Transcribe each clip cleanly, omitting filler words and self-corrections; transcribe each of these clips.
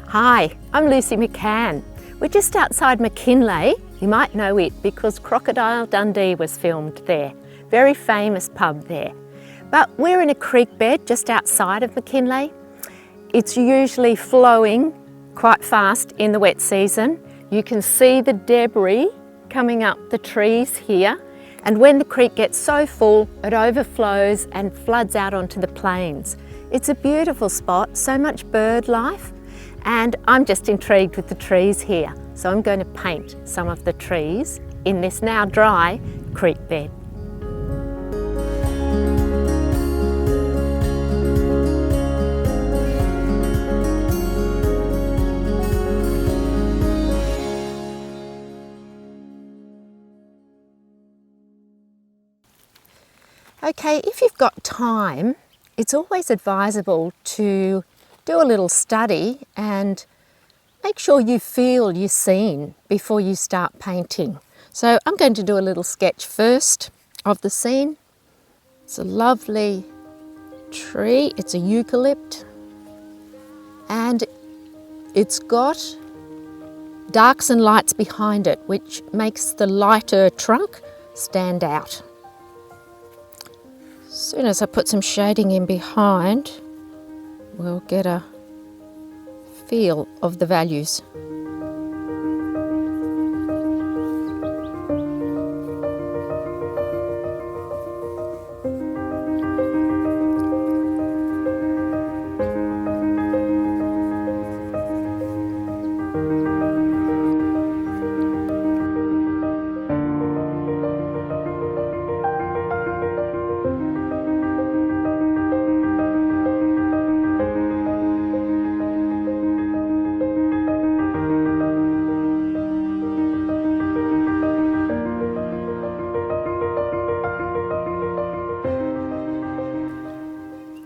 Hi, I'm Lucy McCann. We're just outside McKinley. You might know it because Crocodile Dundee was filmed there. Very famous pub there. But we're in a creek bed just outside of McKinley. It's usually flowing quite fast in the wet season. You can see the debris coming up the trees here. And when the creek gets so full, it overflows and floods out onto the plains. It's a beautiful spot, so much bird life. And I'm just intrigued with the trees here. So I'm going to paint some of the trees in this now dry creek bed. Okay, if you've got time, it's always advisable to do a little study and make sure you feel your scene before you start painting. So I'm going to do a little sketch first of the scene. It's a lovely tree, it's a eucalypt, and it's got darks and lights behind it, which makes the lighter trunk stand out. As soon as I put some shading in behind, we'll get a feel of the values.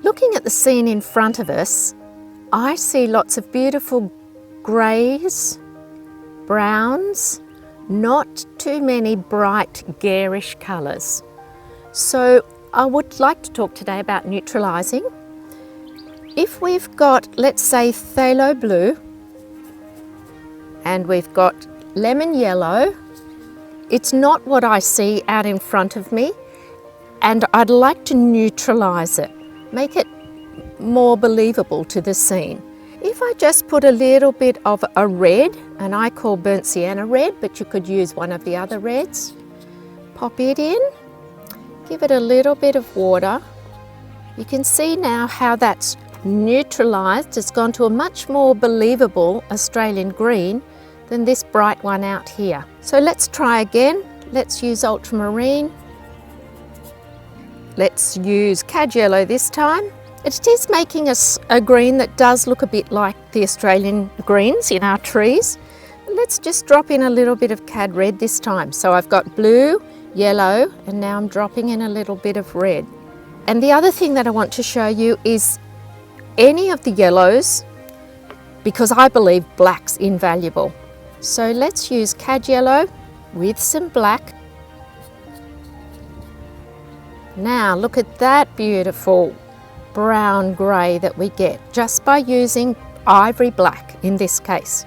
Looking at the scene in front of us, I see lots of beautiful greys, browns, not too many bright garish colours. So I would like to talk today about neutralising. If we've got, let's say, phthalo blue, and we've got lemon yellow, it's not what I see out in front of me, and I'd like to neutralise it. Make it more believable to the scene. If I just put a little bit of a red, and I call burnt sienna red, but you could use one of the other reds, pop it in, give it a little bit of water. You can see now how that's neutralised. It's gone to a much more believable Australian green than this bright one out here. So let's try again. Let's use ultramarine. Let's use cad yellow this time. It is making us a green that does look a bit like the Australian greens in our trees. Let's just drop in a little bit of cad red this time. So I've got blue, yellow, and now I'm dropping in a little bit of red. And the other thing that I want to show you is any of the yellows, because I believe black's invaluable. So let's use cad yellow with some black. Now look at that beautiful brown grey that we get just by using ivory black in this case.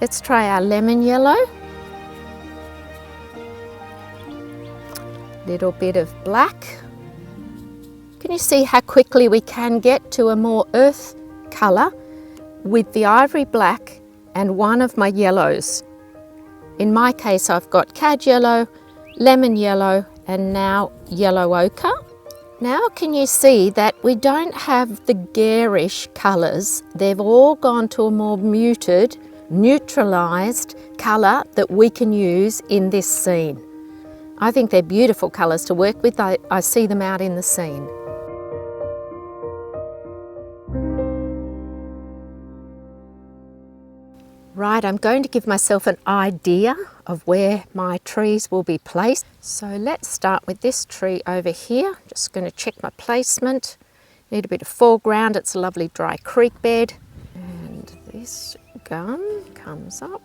Let's try our lemon yellow. Little bit of black. Can you see how quickly we can get to a more earth colour with the ivory black and one of my yellows? In my case I've got cad yellow, lemon yellow, and now yellow ochre. Now can you see that we don't have the garish colours? They've all gone to a more muted, neutralised colour that we can use in this scene. I think they're beautiful colours to work with. I see them out in the scene. Right, I'm going to give myself an idea of where my trees will be placed. So let's start with this tree over here. Just going to check my placement. Need a bit of foreground. It's a lovely dry creek bed. And this gum comes up.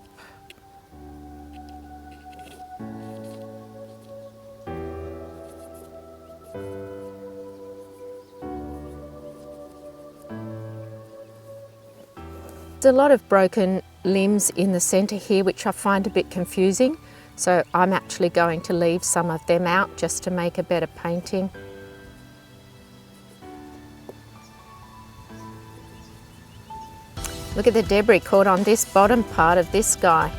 There's a lot of broken limbs in the centre here which I find a bit confusing, so I'm actually going to leave some of them out just to make a better painting. Look at the debris caught on this bottom part of this guy.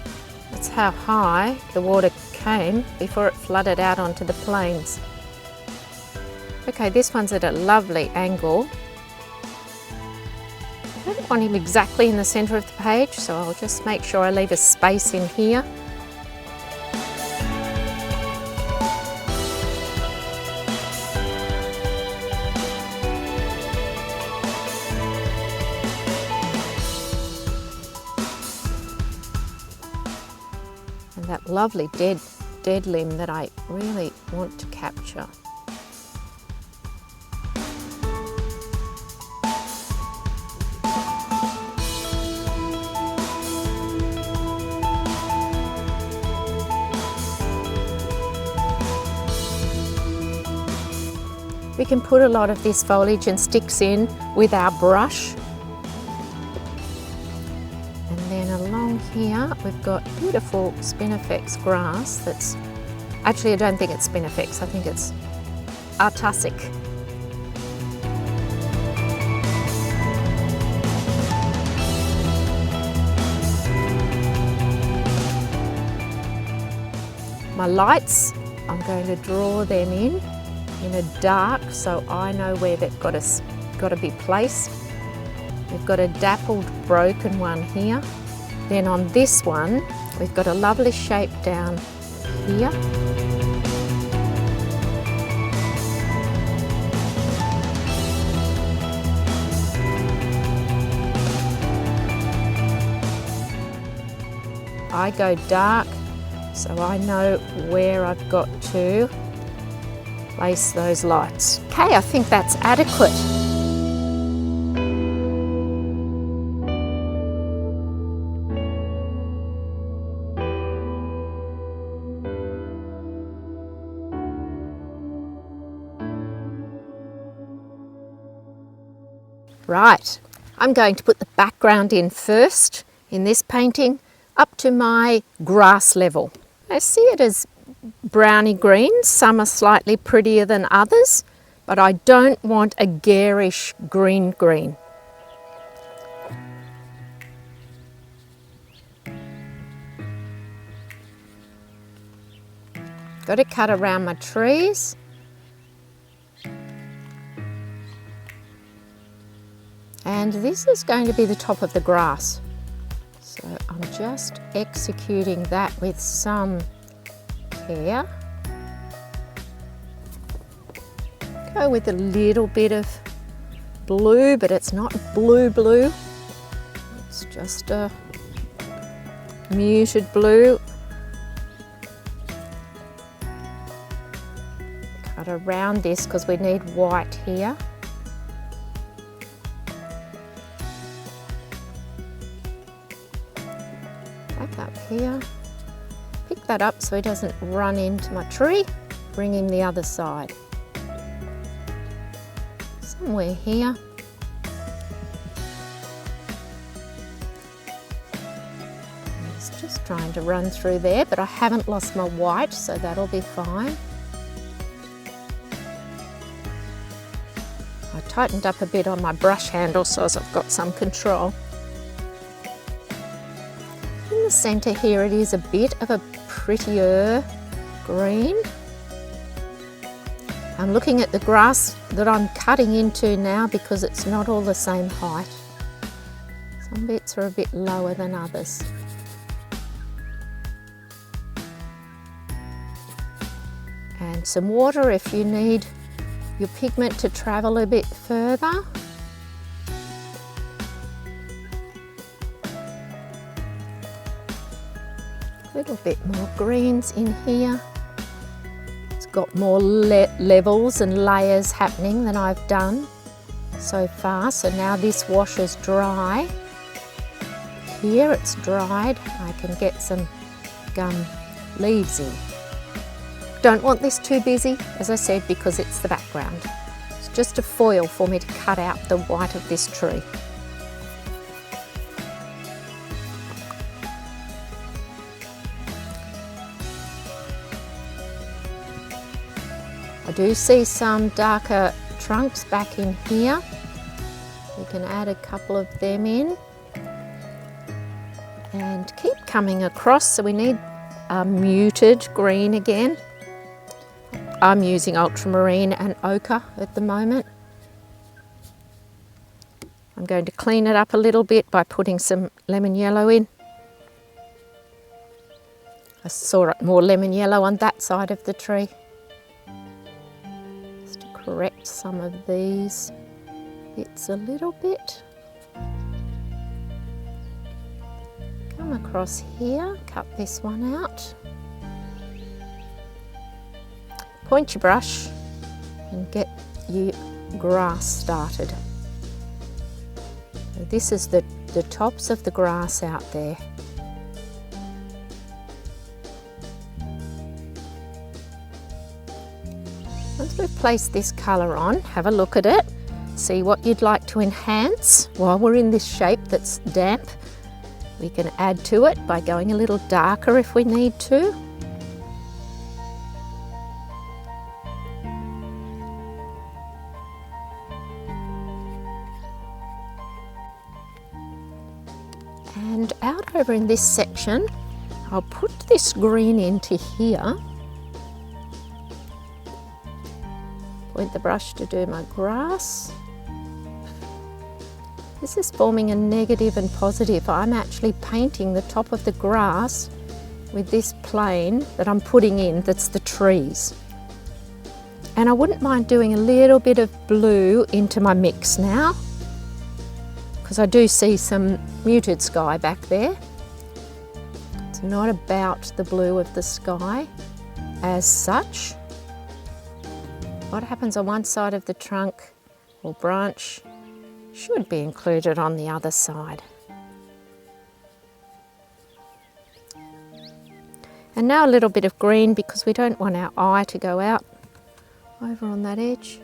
That's how high the water came before it flooded out onto the plains. Okay, this one's at a lovely angle. I don't want him exactly in the centre of the page, so I'll just make sure I leave a space in here. And that lovely dead limb that I really want to capture. We can put a lot of this foliage and sticks in with our brush. And then along here we've got beautiful spinifex grass that's, actually I don't think it's spinifex, I think it's artusic. My lights, I'm going to draw them in a dark, so I know where they've got to be placed. We've got a dappled broken one here. Then on this one, we've got a lovely shape down here. I go dark, so I know where I've got to place those lights. Okay, I think that's adequate. Right, I'm going to put the background in first in this painting up to my grass level. I see it as browny greens. Some are slightly prettier than others, but I don't want a garish green. Got to cut around my trees. And this is going to be the top of the grass. So I'm just executing that with some care. Go with a little bit of blue, but it's not blue. It's just a muted blue. Cut around this because we need white here. Back up here. Pick that up so he doesn't run into my tree. Bring him the other side. Somewhere here. He's just trying to run through there, but I haven't lost my white, so that'll be fine. I tightened up a bit on my brush handle so as I've got some control. In the centre here it is a bit of a prettier green. I'm looking at the grass that I'm cutting into now because it's not all the same height. Some bits are a bit lower than others. And some water if you need your pigment to travel a bit further. A little bit more greens in here. It's got more levels and layers happening than I've done so far. So now this washes dry. Here it's dried. I can get some gum leaves in. Don't want this too busy, as I said, because it's the background. It's just a foil for me to cut out the white of this tree. I do see some darker trunks back in here. We can add a couple of them in and keep coming across. So we need a muted green again. I'm using ultramarine and ochre at the moment. I'm going to clean it up a little bit by putting some lemon yellow in. I saw more lemon yellow on that side of the tree. Just to correct some of these bits a little bit. Come across here, cut this one out. Point your brush and get your grass started. So this is the tops of the grass out there. Once we've placed this colour on, have a look at it, see what you'd like to enhance. While we're in this shape that's damp, we can add to it by going a little darker if we need to. And out over in this section, I'll put this green into here. Point the brush to do my grass. This is forming a negative and positive. I'm actually painting the top of the grass with this plane that I'm putting in, that's the trees. And I wouldn't mind doing a little bit of blue into my mix now, because I do see some muted sky back there. It's not about the blue of the sky as such. What happens on one side of the trunk or branch should be included on the other side. And now a little bit of green, because we don't want our eye to go out over on that edge.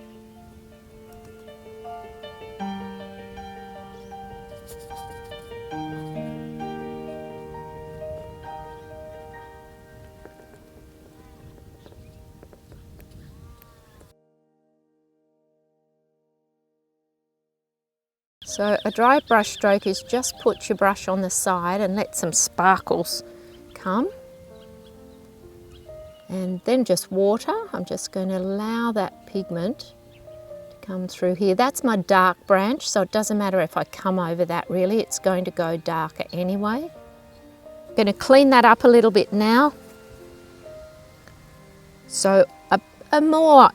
So a dry brush stroke is just put your brush on the side and let some sparkles come. And then just water. I'm just going to allow that pigment to come through here. That's my dark branch, so it doesn't matter if I come over that really, it's going to go darker anyway. I'm going to clean that up a little bit now. So a more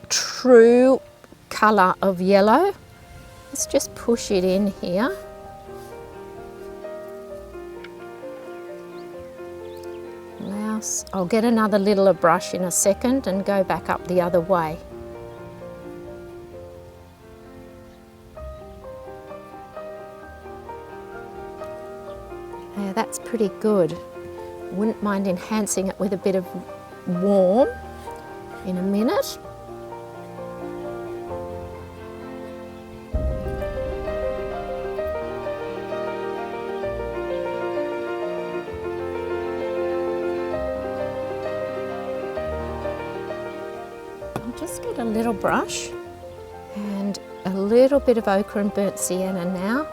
true colour of yellow. Let's just push it in here. I'll get another littler brush in a second and go back up the other way. Yeah, that's pretty good. Wouldn't mind enhancing it with a bit of warm in a minute. Just get a little brush and a little bit of ochre and burnt sienna now.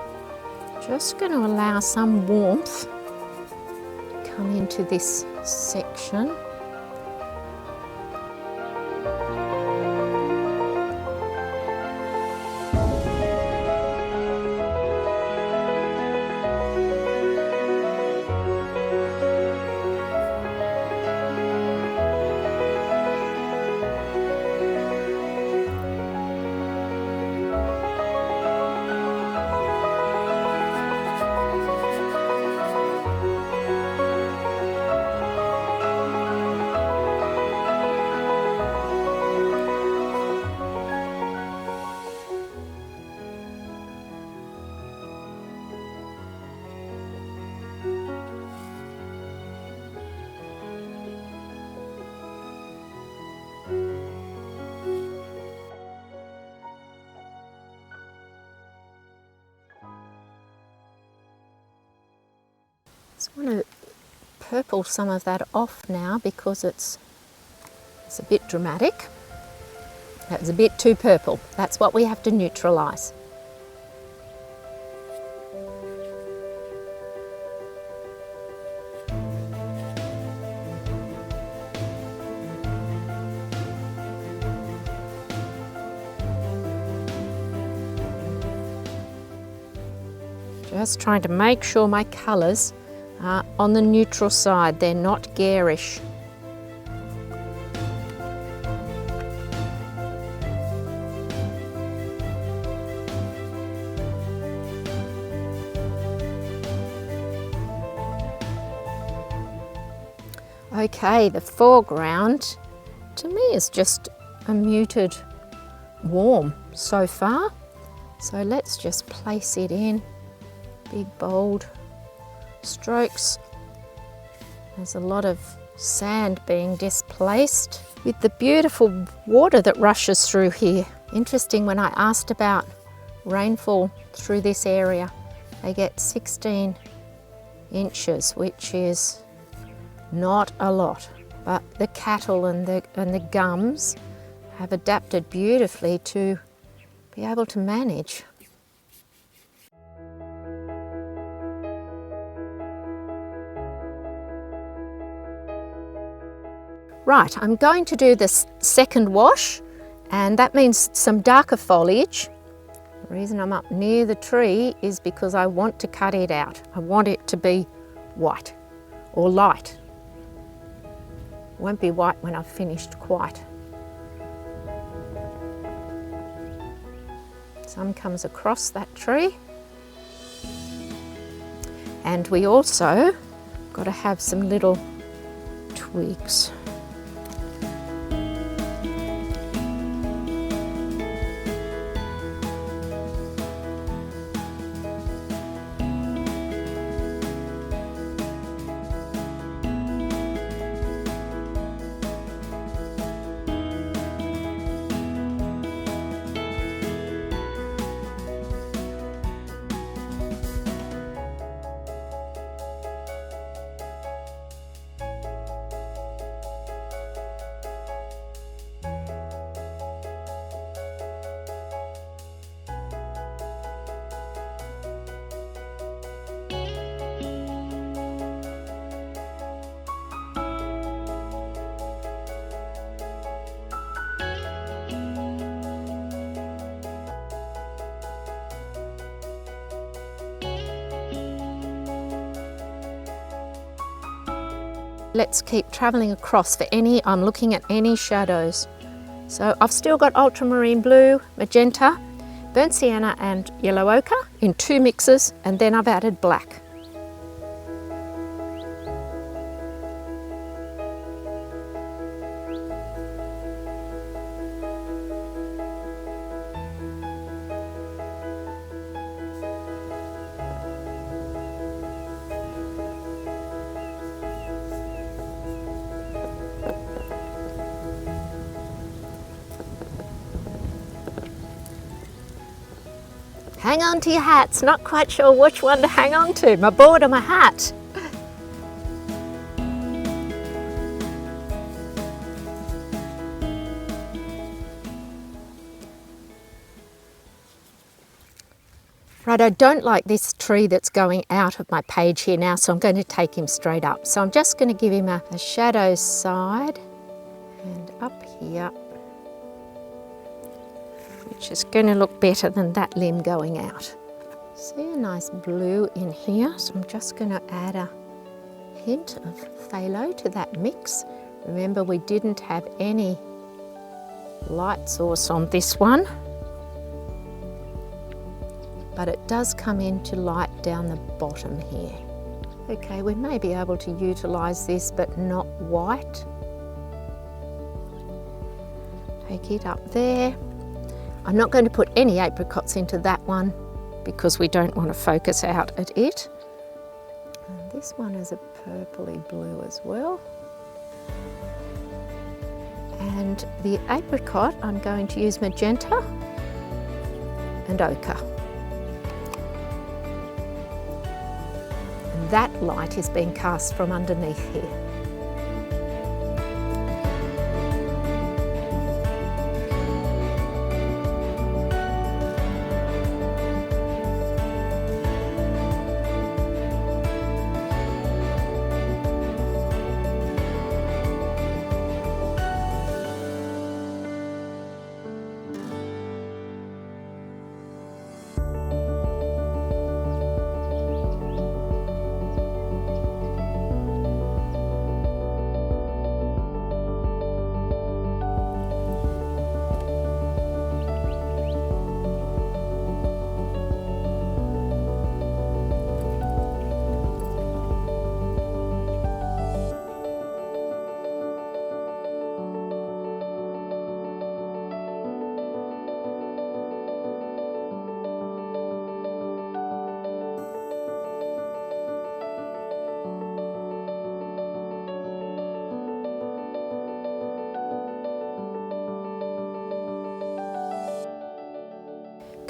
Just going to allow some warmth to come into this section. Just want to purple some of that off now because it's a bit dramatic. That was a bit too purple. That's what we have to neutralise. Just trying to make sure my colours are on the neutral side, they're not garish. Okay, the foreground to me is just a muted warm so far. So let's just place it in. Big bold strokes. There's a lot of sand being displaced with the beautiful water that rushes through here. Interesting, when I asked about rainfall through this area, they get 16 inches, which is not a lot, but the cattle and the gums have adapted beautifully to be able to manage. Right, I'm going to do this second wash, and that means some darker foliage. The reason I'm up near the tree is because I want to cut it out. I want it to be white or light. It won't be white when I've finished quite. Some comes across that tree. And we also got to have some little twigs. Let's keep travelling across for any, I'm looking at any shadows. So I've still got ultramarine blue, magenta, burnt sienna and yellow ochre in 2 mixes, and then I've added black. Hang on to your hats, not quite sure which one to hang on to, my board or my hat. Right, I don't like this tree that's going out of my page here now, so I'm going to take him straight up. So I'm just going to give him a shadow side and up here, which is going to look better than that limb going out. See a nice blue in here, so I'm just going to add a hint of phthalo to that mix. Remember, we didn't have any light source on this one, but it does come into light down the bottom here. Okay, we may be able to utilise this, but not white. Take it up there. I'm not going to put any apricots into that one because we don't want to focus out at it. And this one is a purpley blue as well. And the apricot, I'm going to use magenta and ochre. And that light is being cast from underneath here.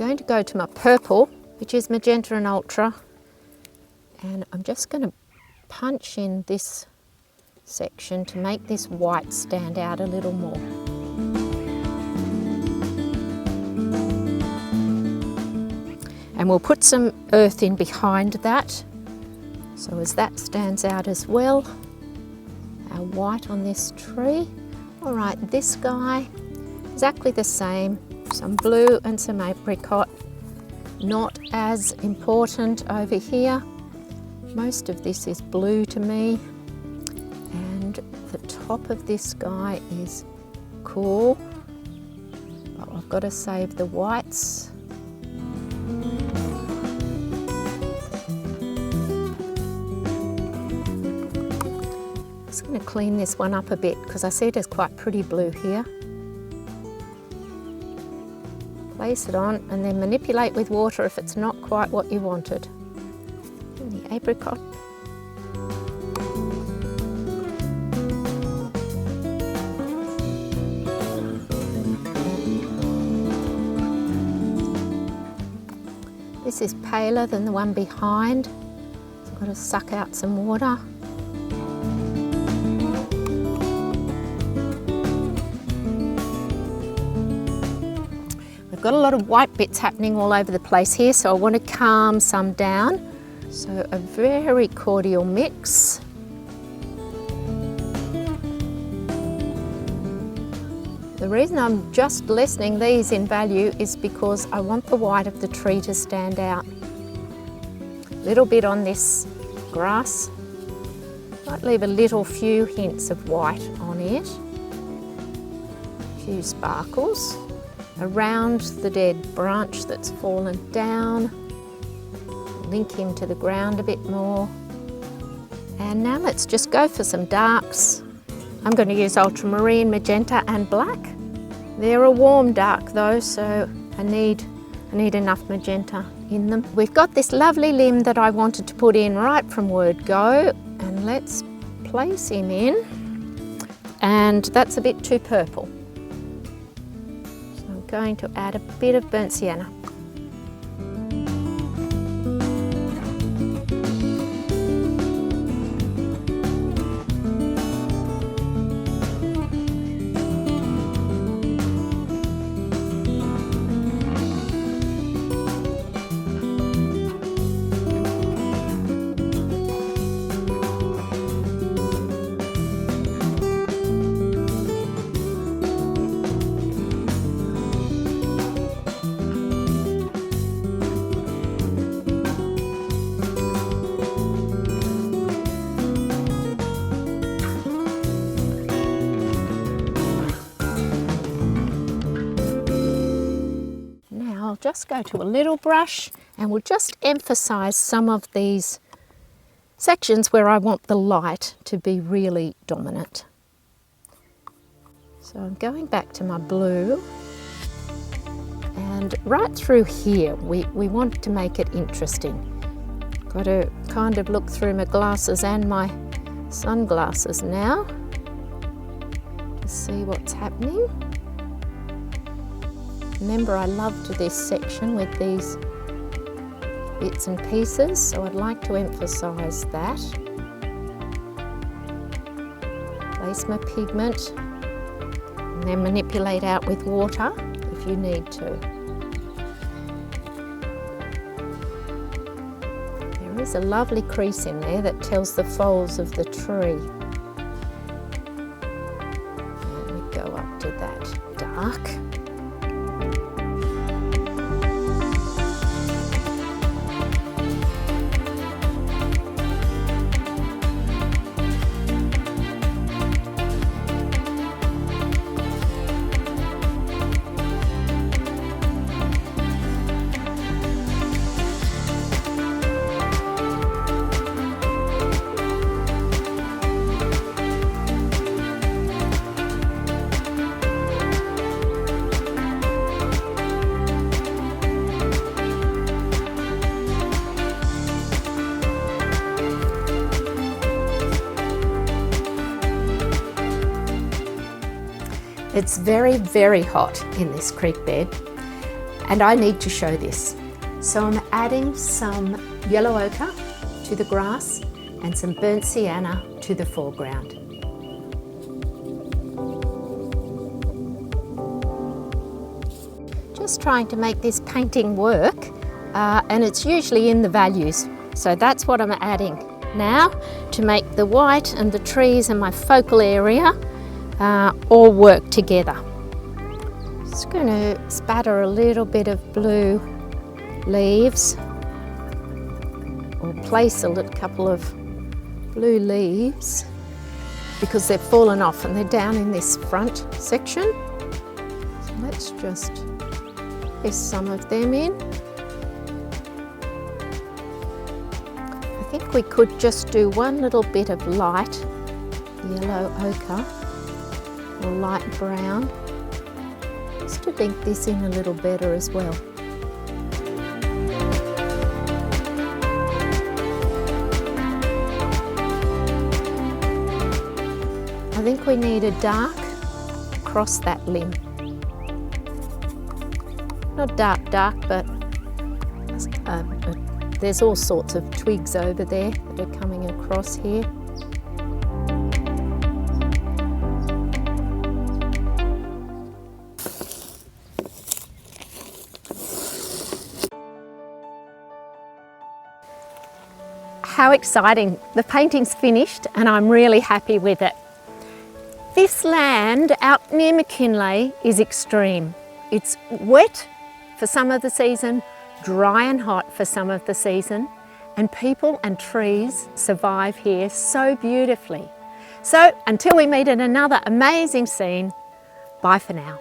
going to go to my purple, which is magenta and ultra, and I'm just going to punch in this section to make this white stand out a little more. And we'll put some earth in behind that, so as that stands out as well. Our white on this tree. All right, this guy, exactly the same. Some blue and some apricot. Not as important over here. Most of this is blue to me. And the top of this guy is cool. But I've got to save the whites. I'm going to clean this one up a bit because I see it as quite pretty blue here. Place it on and then manipulate with water if it's not quite what you wanted. And the apricot. This is paler than the one behind, so I've got to suck out some water. Got a lot of white bits happening all over the place here, so I want to calm some down. So a very cordial mix. The reason I'm just lessening these in value is because I want the white of the tree to stand out. A little bit on this grass. Might leave a little few hints of white on it. A few sparkles. Around the dead branch that's fallen down, link him to the ground a bit more. And now let's just go for some darks. I'm going to use ultramarine, magenta and black. They're a warm dark though, so I need enough magenta in them. We've got this lovely limb that I wanted to put in right from word go, and let's place him in. And that's a bit too purple. Going to add a bit of burnt sienna. I'll just go to a little brush and we'll just emphasize some of these sections where I want the light to be really dominant. So I'm going back to my blue, and right through here we want to make it interesting. Got to kind of look through my glasses and my sunglasses now to see what's happening. Remember, I loved this section with these bits and pieces, so I'd like to emphasise that. Place my pigment and then manipulate out with water if you need to. There is a lovely crease in there that tells the folds of the tree. And we go up to that dark. It's very, very hot in this creek bed, and I need to show this. So I'm adding some yellow ochre to the grass and some burnt sienna to the foreground. Just trying to make this painting work, and it's usually in the values, so that's what I'm adding now to make the white and the trees and my focal area all work together. Just going to spatter a little bit of blue leaves, or place a couple of blue leaves because they've fallen off and they're down in this front section. So let's just place some of them in. I think we could just do one little bit of light yellow ochre or light brown, just to link this in a little better as well. I think we need a dark across that limb. Not dark, but there's all sorts of twigs over there that are coming across here. How exciting! The painting's finished and I'm really happy with it. This land out near McKinley is extreme. It's wet for some of the season, dry and hot for some of the season, and people and trees survive here so beautifully. So until we meet in another amazing scene, bye for now.